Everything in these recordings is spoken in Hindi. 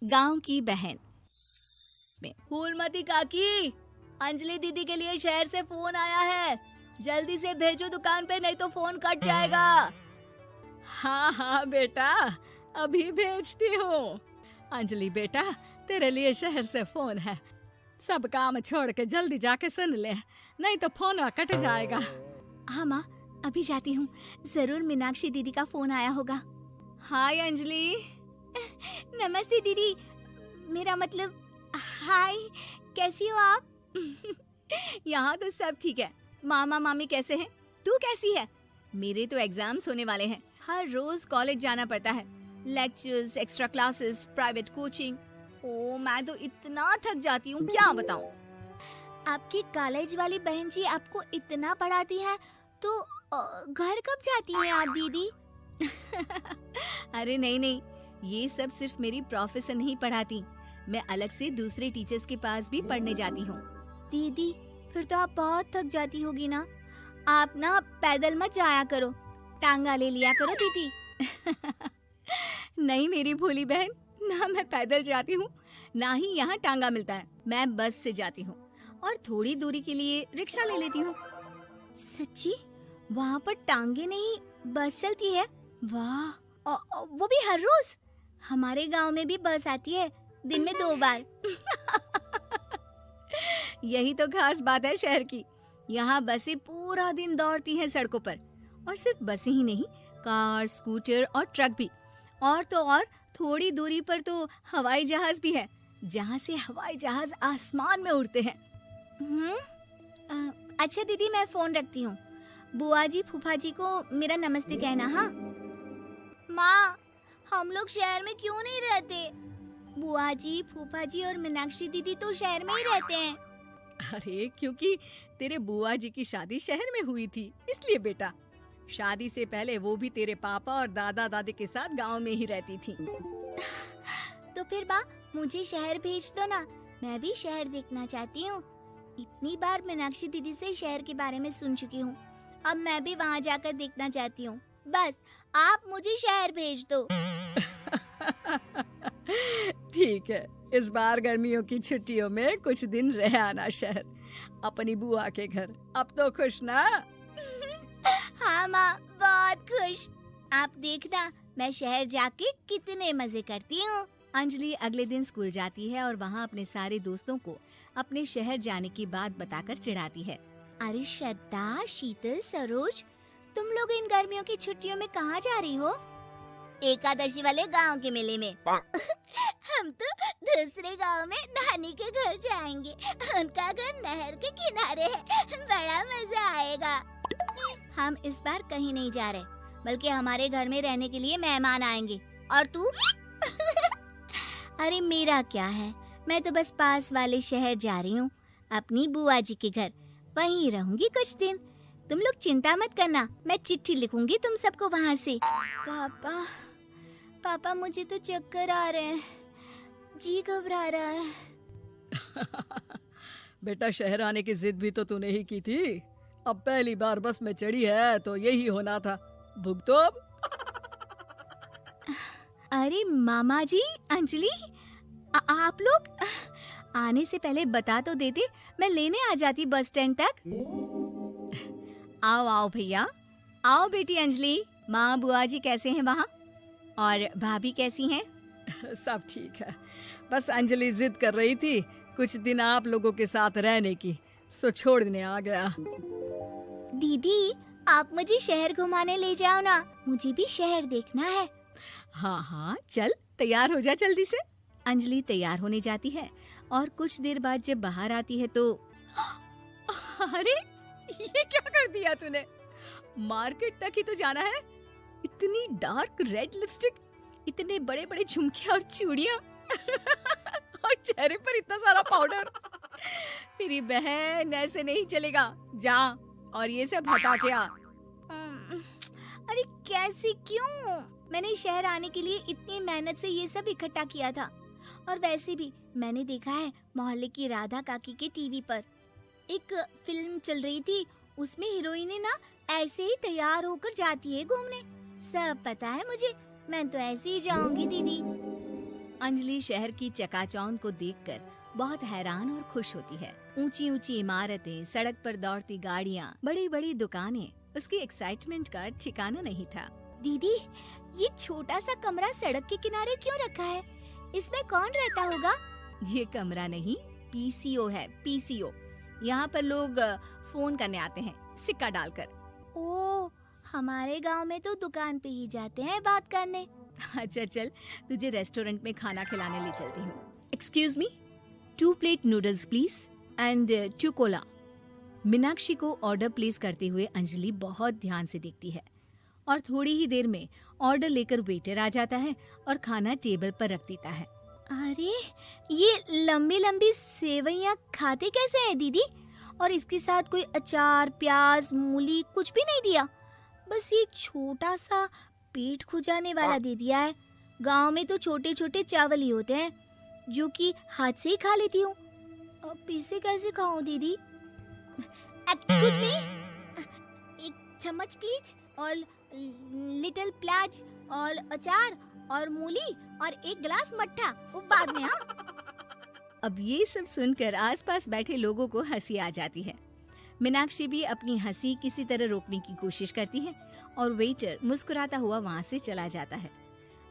गांव की बहन में। फूलमती काकी, अंजलि दीदी के लिए शहर से फोन आया है, जल्दी से भेजो दुकान पे, नहीं तो फोन कट जाएगा। हाँ हाँ बेटा, अभी भेजती हूँ। अंजलि बेटा, तेरे लिए शहर से फोन है, सब काम छोड़ के जल्दी जाके सुन ले, नहीं तो फोन कट जाएगा। हाँ माँ, अभी जाती हूँ, जरूर मीनाक्षी दीदी का फोन आया होगा। हाय अंजलि। नमस्ते दीदी, मेरा मतलब हाय, कैसी हो आप? यहाँ तो सब ठीक है। मामा मामी कैसे हैं? तू कैसी है? मेरे तो एग्जाम्स होने वाले हैं, हर रोज कॉलेज जाना पड़ता है, lectures, extra classes, private coaching. ओ मैं तो इतना थक जाती हूँ, क्या बताऊँ। आपकी कॉलेज वाली बहन जी आपको इतना पढ़ाती है, तो घर कब जाती हैं आप दीदी? अरे नहीं नहीं, ये सब सिर्फ मेरी प्रोफेसर नहीं पढ़ाती, मैं अलग से दूसरे टीचर्स के पास भी पढ़ने जाती हूँ। दीदी फिर तो आप बहुत थक जाती होगी ना, आप ना पैदल मत जाया करो, टांगा ले लिया करो दीदी। नहीं मेरी भोली बहन, ना मैं पैदल जाती हूँ, ना ही यहाँ टांगा मिलता है, मैं बस से जाती हूँ और थोड़ी दूरी के लिए रिक्शा ले लेती हूँ। सच्ची? वहाँ पर टांगे नहीं बस चलती है? वाह, वो भी हर रोज? हमारे गांव में भी बस आती है, दिन में 2 बार। यही तो खास बात है शहर की, यहाँ बसें पूरा दिन दौड़ती हैं सड़कों पर, और सिर्फ बसें ही नहीं, कार, स्कूटर और ट्रक भी, और तो और थोड़ी दूरी पर तो हवाई जहाज भी है, जहाँ से हवाई जहाज आसमान में उड़ते हैं। अच्छा दीदी, मैं फोन रखती हूँ, बुआ जी फूफा जी को मेरा नमस्ते कहना। हाँ माँ, हम लोग शहर में क्यों नहीं रहते? बुआ जी, फूफा जी और मीनाक्षी दीदी तो शहर में ही रहते हैं। अरे क्योंकि तेरे बुआ जी की शादी शहर में हुई थी, इसलिए बेटा। शादी से पहले वो भी तेरे पापा और दादा दादी के साथ गांव में ही रहती थी। तो फिर बा, मुझे शहर भेज दो ना, मैं भी शहर देखना चाहती हूँ। इतनी बार मीनाक्षी दीदी से शहर के बारे में सुन चुकी हूँ, अब मैं भी वहाँ जाकर देखना चाहती हूँ। बस आप मुझे शहर भेज दो। ठीक है, इस बार गर्मियों की छुट्टियों में कुछ दिन रह आना शहर, अपनी बुआ के घर। अब तो खुश ना? हाँ माँ, बहुत खुश। आप देखना मैं शहर जाके कितने मजे करती हूँ। अंजलि अगले दिन स्कूल जाती है और वहाँ अपने सारे दोस्तों को अपने शहर जाने की बात बताकर चिढ़ाती है। अरे श्रद्धा, शीतल, सरोज, तुम लोग इन गर्मियों की छुट्टियों में कहाँ जा रही हो? एकादशी वाले गांव के मेले में। हम तो दूसरे गांव में नानी के घर जाएंगे, उनका घर नहर के किनारे है, बड़ा मजा आएगा। हम इस बार कहीं नहीं जा रहे, बल्कि हमारे घर में रहने के लिए मेहमान आएंगे। और तू? अरे मेरा क्या है, मैं तो बस पास वाले शहर जा रही हूँ, अपनी बुआ जी के घर, वहीं रहूंगी कुछ दिन। तुम लोग चिंता मत करना, मैं चिट्ठी लिखूंगी तुम सबको वहाँ से। पापा मुझे तो चक्कर आ रहे हैं, जी घबरा रहा है। बेटा, शहर आने की जिद भी तो तूने ही की थी, अब पहली बार बस में चढ़ी है तो यही होना था, भुगतो अब। अरे मामा जी, अंजलि, आप लोग आने से पहले बता तो देते, मैं लेने आ जाती बस स्टैंड तक। आओ आओ भैया, आओ बेटी अंजलि। माँ बुआ जी कैसे हैं वहाँ, और भाभी कैसी हैं? सब ठीक है, बस अंजलि जिद कर रही थी कुछ दिन आप लोगों के साथ रहने की, सो छोड़ने आ गया। दीदी, आप मुझे शहर घुमाने ले जाओ ना, मुझे भी शहर देखना है। हाँ हाँ चल, तैयार हो जा जल्दी से। अंजलि तैयार होने जाती है और कुछ देर बाद जब बाहर आती है तो अरे ये क्या कर दिया तूने, मार्केट तक ही तो जाना है, इतनी डार्क रेड लिपस्टिक, इतने बड़े बड़े झुमके और चूड़ियां और चेहरे पर इतना सारा पाउडर। मेरी बहन, ऐसे नहीं चलेगा, जा और ये सब हटा के आ। अरे कैसे, क्यों? मैंने शहर आने के लिए इतनी मेहनत से ये सब इकट्ठा किया था, और वैसे भी मैंने देखा है मोहल्ले की राधा काकी के टीवी पर एक फिल्म चल रही थी, उसमें हीरोइनें ना ऐसे ही तैयार होकर जाती है घूमने। सब पता है मुझे, मैं तो ऐसे ही जाऊंगी दीदी। अंजलि शहर की चकाचौंध को देखकर बहुत हैरान और खुश होती है। ऊंची ऊंची इमारतें, सड़क पर दौड़ती गाड़ियाँ, बड़ी बड़ी दुकानें, उसकी एक्साइटमेंट का ठिकाना नहीं था। दीदी, ये छोटा सा कमरा सड़क के किनारे क्यों रखा है? इसमें कौन रहता होगा? ये कमरा नहीं, पीसीओ है, पीसीओ। यहाँ पर लोग फोन करने आते हैं, सिक्का डालकर। ओह, हमारे गांव में तो दुकान पे ही जाते हैं बात करने। अच्छा चल, तुझे रेस्टोरेंट में खाना खिलाने ले चलती हूँ। Excuse me, 2 plate noodles please and 2 Cola. Meenakshi को ऑर्डर प्लेस करते हुए अंजलि बहुत ध्यान से देखती है और थोड़ी ही देर में ऑर्डर लेकर वेटर आ जाता है और खाना टेबल पर रख देता है। अरे, ये लंबी लंबी सेवइयाँ खाते कैसे हैं दीदी? और इसके साथ कोई अचार, प्याज, मूली कुछ भी नहीं दिया, बस ये छोटा सा पेट खुजाने वाला दे दिया है। गांव में तो छोटे छोटे चावल ही होते हैं जो कि हाथ से ही खा लेती हूँ। अब इसे कैसे खाऊं दीदी? एक्सक्यूज मी, एक चम्मच प्लीज, और लिटिल प्याज और अचार और मूली और एक गिलास मट्ठा, वो बाद में। हाँ, अब ये सब सुनकर आसपास बैठे लोगों को हंसी आ जाती है। मीनाक्षी भी अपनी हंसी किसी तरह रोकने की कोशिश करती है और वेटर मुस्कुराता हुआ वहाँ से चला जाता है।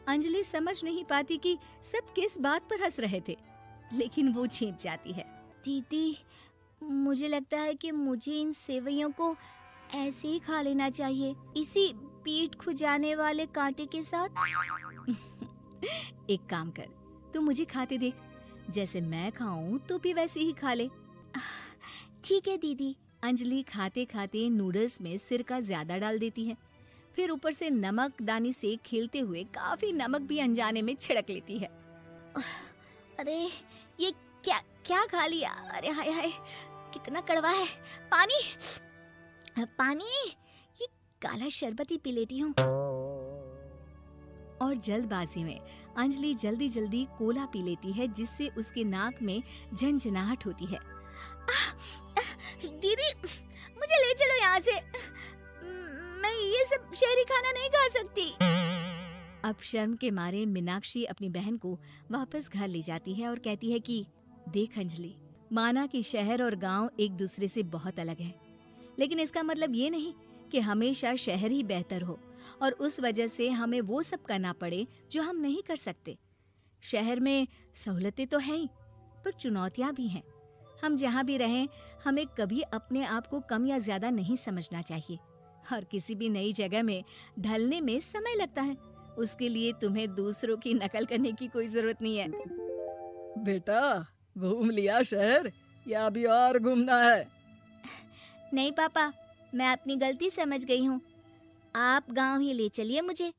अंजलि समझ नहीं पाती कि सब किस बात पर हंस रहे थे, लेकिन वो छिप जाती है। दीदी, मुझे लगता है कि मुझे इन सेवइयों को ऐसे ही खा लेना चाहिए, इसी पेट खुजाने वाले कांटे के साथ। एक काम कर, तू मुझे खाते देख, जैसे मैं खाऊं तो भी वैसे ही खा ले। ठीक है दीदी। अंजलि खाते खाते नूडल्स में सिरका ज्यादा डाल देती है, फिर ऊपर से नमक दानी से खेलते हुए काफी नमक भी अनजाने में छिड़क लेती है। अरे, ये क्या क्या खा लिया? अरे हाय हाय, कितना कड़वा है। पानी पानी, ये काला शरबत ही पी लेती हूँ। और जल्दबाजी में अंजलि जल्दी जल्दी कोला पी लेती है, जिससे उसके नाक में झंझनाहट होती है। दीदी, मुझे ले चलो यहाँ से। मैं ये सब शहरी खाना नहीं खा सकती। अब शर्म के मारे मीनाक्षी अपनी बहन को वापस घर ले जाती है और कहती है कि देख अंजलि, माना कि शहर और गांव एक दूसरे से बहुत अलग है, लेकिन इसका मतलब ये नहीं कि हमेशा शहर ही बेहतर हो और उस वजह से हमें वो सब करना पड़े जो हम नहीं कर सकते। शहर में सहूलतें तो हैं ही, पर चुनौतियां भी हैं। हम जहाँ भी रहें, हमें कभी अपने आप को कम या ज्यादा नहीं समझना चाहिए। और किसी भी नई जगह में ढलने में समय लगता है, उसके लिए तुम्हें दूसरों की नकल करने की कोई जरूरत नहीं है। बेटा, घूम लिया शहर या अभी और घूमना है? नहीं पापा, मैं अपनी गलती समझ गई हूँ। आप गांव ही ले चलिए मुझे।